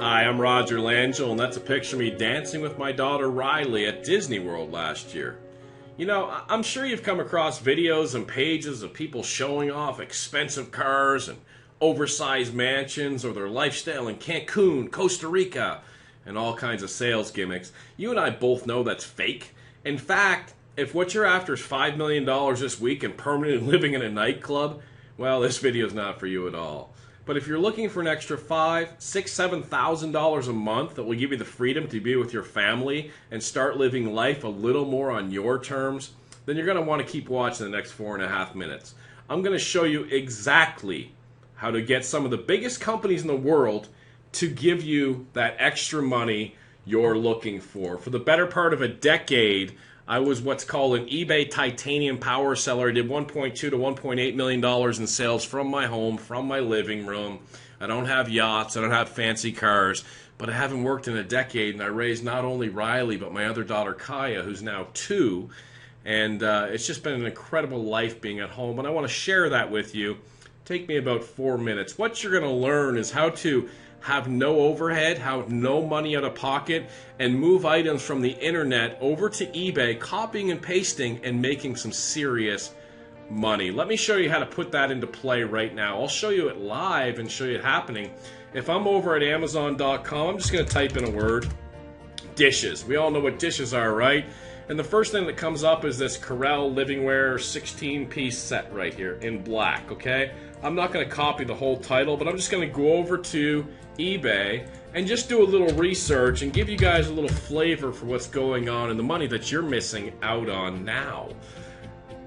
Hi, I'm Roger Langell, and that's a picture of me dancing with my daughter Riley at Disney World last year. You know, I'm sure you've come across videos and pages of people showing off expensive cars and oversized mansions or their lifestyle in Cancun, Costa Rica, and all kinds of sales gimmicks. You and I both know that's fake. In fact, if what you're after is $5 million this week and permanently living in a nightclub, well, this video is not for you at all. But if you're looking for an extra $5,000, $6,000, $7,000 a month that will give you the freedom to be with your family and start living life a little more on your terms, then you're going to want to keep watching the next 4.5 minutes. I'm going to show you exactly how to get some of the biggest companies in the world to give you that extra money you're looking for. For the better part of a decade, I was what's called an eBay titanium power seller. I did $1.2 to $1.8 million in sales from my home, from my living room. I don't have yachts, I don't have fancy cars, but I haven't worked in a decade, and I raised not only Riley, but my other daughter Kaya, who's now 2. And it's just been an incredible life being at home, and I want to share that with you. Take me about 4 minutes. What you're going to learn is how to have no overhead, have no money out of pocket, and move items from the internet over to eBay, copying and pasting and making some serious money. Let me show you how to put that into play right now. I'll show you it live and show you it happening. If I'm over at Amazon.com, I'm just going to type in a word, dishes. We all know what dishes are, right? And the first thing that comes up is this Corel Livingware 16-piece set right here in black, okay? I'm not going to copy the whole title, but I'm just going to go over to eBay and just do a little research and give you guys a little flavor for what's going on and the money that you're missing out on now.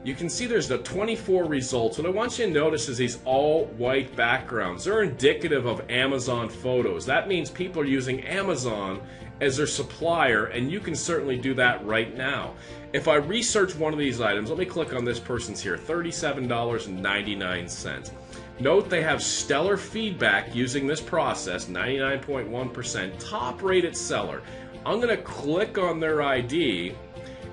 You can see there's the 24 results. What I want you to notice is these all white backgrounds. They're indicative of Amazon photos. That means people are using Amazon as their supplier, and you can certainly do that right now. If I research one of these items, let me click on this person's here, $37.99. Note they have stellar feedback using this process, 99.1%, top rated seller. I'm going to click on their ID,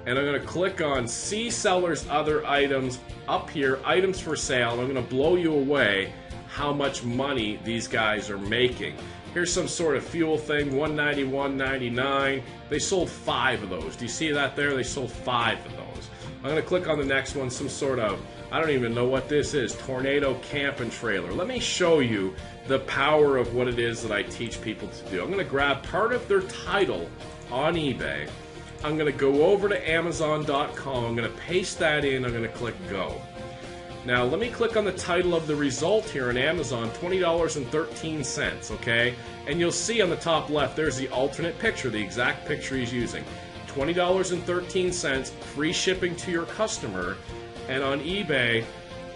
and I'm going to click on see seller's other items up here, items for sale. I'm going to blow you away how much money these guys are making. Here's some sort of fuel thing, $191.99. They sold 5 of those. Do you see that there? They sold 5 of those. I'm going to click on the next one, some sort of, I don't even know what this is, Tornado Camp and Trailer. Let me show you the power of what it is that I teach people to do. I'm going to grab part of their title on eBay. I'm going to go over to Amazon.com. I'm going to paste that in. I'm going to click Go. Now, let me click on the title of the result here on Amazon, $20.13, okay? And you'll see on the top left, there's the alternate picture, the exact picture he's using. $20.13, free shipping to your customer. And on eBay,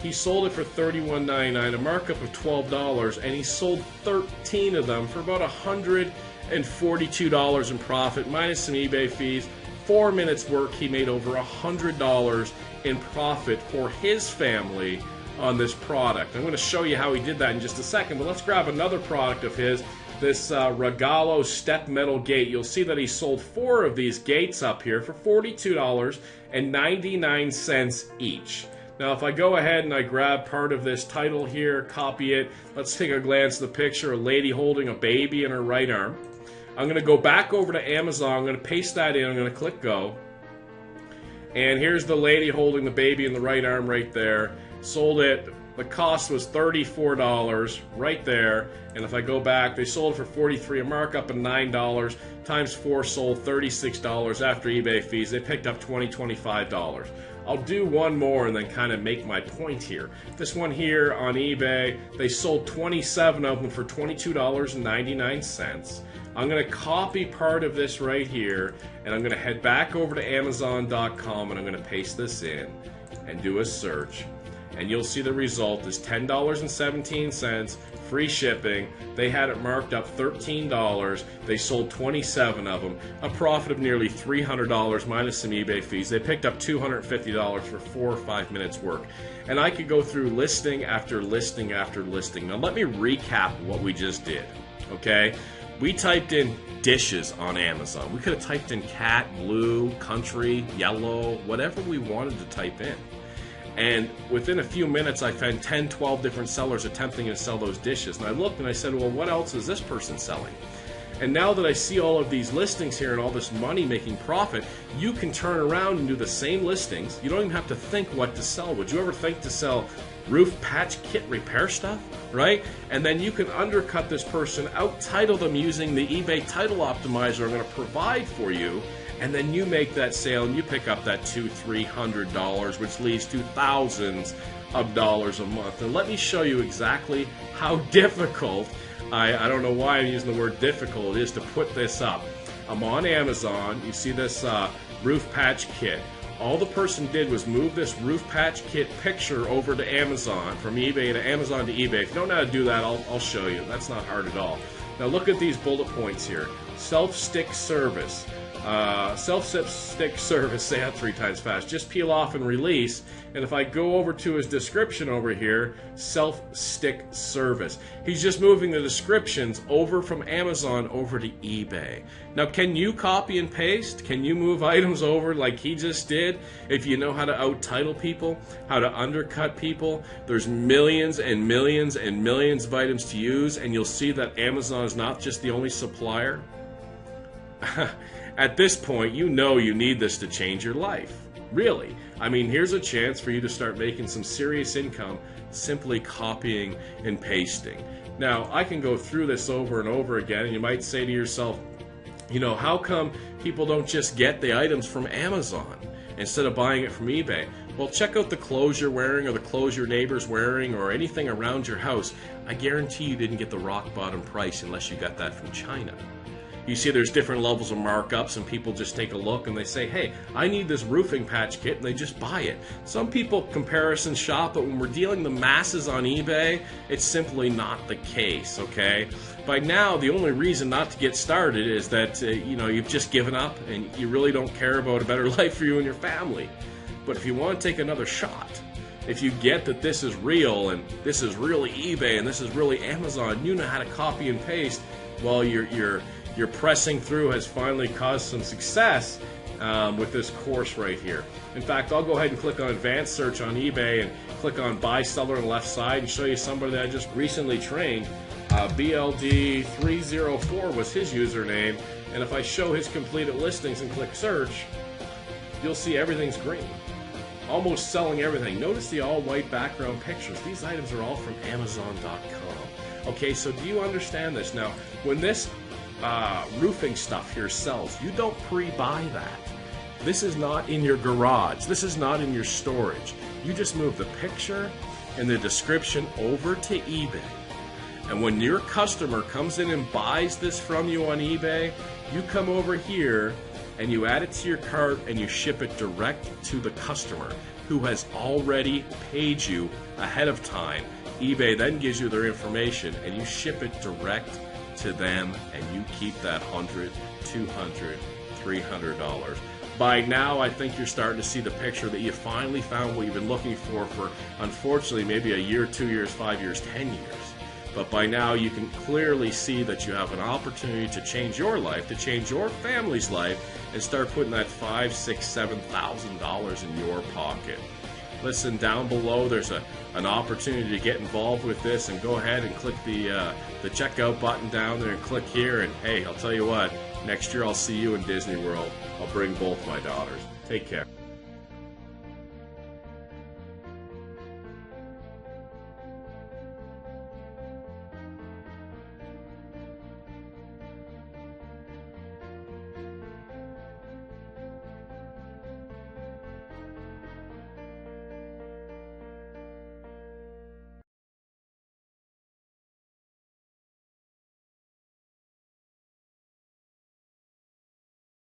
he sold it for $31.99, a markup of $12, and he sold 13 of them for about $142 in profit, minus some eBay fees. 4 minutes work, he made over $100 in profit for his family on this product. I'm going to show you how he did that in just a second, but let's grab another product of his, this Regalo step metal gate. You'll see that he sold 4 of these gates up here for $42.99 each. Now if I go ahead and I grab part of this title here, copy it, let's take a glance at the picture, a lady holding a baby in her right arm. I'm going to go back over to Amazon, I'm going to paste that in, I'm going to click Go. And here's the lady holding the baby in the right arm right there. Sold it, the cost was $34 right there. And if I go back, they sold it for $43, a markup of $9, times 4 sold $36 after eBay fees. They picked up $20, $25. I'll do one more and then kind of make my point here. This one here on eBay, they sold 27 of them for $22.99. I'm going to copy part of this right here, and I'm going to head back over to Amazon.com, and I'm going to paste this in and do a search. And you'll see the result is $10.17, free shipping. They had it marked up $13. They sold 27 of them, a profit of nearly $300 minus some eBay fees. They picked up $250 for 4 or 5 minutes work. And I could go through listing after listing after listing. Now let me recap what we just did, okay? We typed in dishes on Amazon. We could have typed in cat, blue, country, yellow, whatever we wanted to type in. And within a few minutes, I found 10, 12 different sellers attempting to sell those dishes. And I looked and I said, well, what else is this person selling? And now that I see all of these listings here and all this money making profit, you can turn around and do the same listings. You don't even have to think what to sell. Would you ever think to sell roof patch kit repair stuff, right? And then you can undercut this person, out-title them using the eBay title optimizer I'm going to provide for you, and then you make that sale and you pick up that $200-300, which leads to thousands of dollars a month. And let me show you exactly how difficult, I don't know why I'm using the word difficult, it is to put this up. I'm on Amazon. You see this roof patch kit. All the person did was move this roof patch kit picture over to Amazon, from eBay to Amazon to eBay. If you don't know how to do that, I'll show you. That's not hard at all. Now look at these bullet points here. Self-stick service. Self-stick service, say that 3 times fast. Just peel off and release. And if I go over to his description over here, self-stick service. He's just moving the descriptions over from Amazon over to eBay. Now, can you copy and paste? Can you move items over like he just did? If you know how to out-title people, how to undercut people, there's millions and millions and millions of items to use, and you'll see that Amazon is not just the only supplier. At this point, you know you need this to change your life. Really. I mean, here's a chance for you to start making some serious income simply copying and pasting. Now, I can go through this over and over again, and you might say to yourself, you know, how come people don't just get the items from Amazon instead of buying it from eBay? Well, check out the clothes you're wearing or the clothes your neighbor's wearing or anything around your house. I guarantee you didn't get the rock bottom price unless you got that from China. You see there's different levels of markups, and people just take a look and they say, hey, I need this roofing patch kit, and they just buy it. Some people comparison shop, but when we're dealing the masses on eBay, it's simply not the case, okay? By now, the only reason not to get started is that, you know, you've just given up and you really don't care about a better life for you and your family. But if you want to take another shot, if you get that this is real and this is really eBay and this is really Amazon, you know how to copy and paste, well, your pressing through has finally caused some success with this course right here. In fact, I'll go ahead and click on Advanced Search on eBay and click on Buy Seller on the left side and show you somebody that I just recently trained. BLD304 was his username, and if I show his completed listings and click Search, you'll see everything's green. Almost selling everything. Notice the all-white background pictures. These items are all from Amazon.com. Okay, so do you understand this? Now, when this roofing stuff here sells, you don't pre-buy that. This is not in your garage. This is not in your storage. You just move the picture and the description over to eBay. And when your customer comes in and buys this from you on eBay, you come over here and you add it to your cart and you ship it direct to the customer who has already paid you ahead of time. eBay then gives you their information and you ship it direct to them, and you keep that $100, $200, $300. By now, I think you're starting to see the picture that you finally found what you've been looking for unfortunately, maybe a year, 2 years, 5 years, 10 years. But by now, you can clearly see that you have an opportunity to change your life, to change your family's life, and start putting that $5,000, $6,000, $7,000 in your pocket. Listen, down below there's an opportunity to get involved with this, and go ahead and click the checkout button down there and click here, and hey, I'll tell you what, next year I'll see you in Disney World. I'll bring both my daughters. Take care.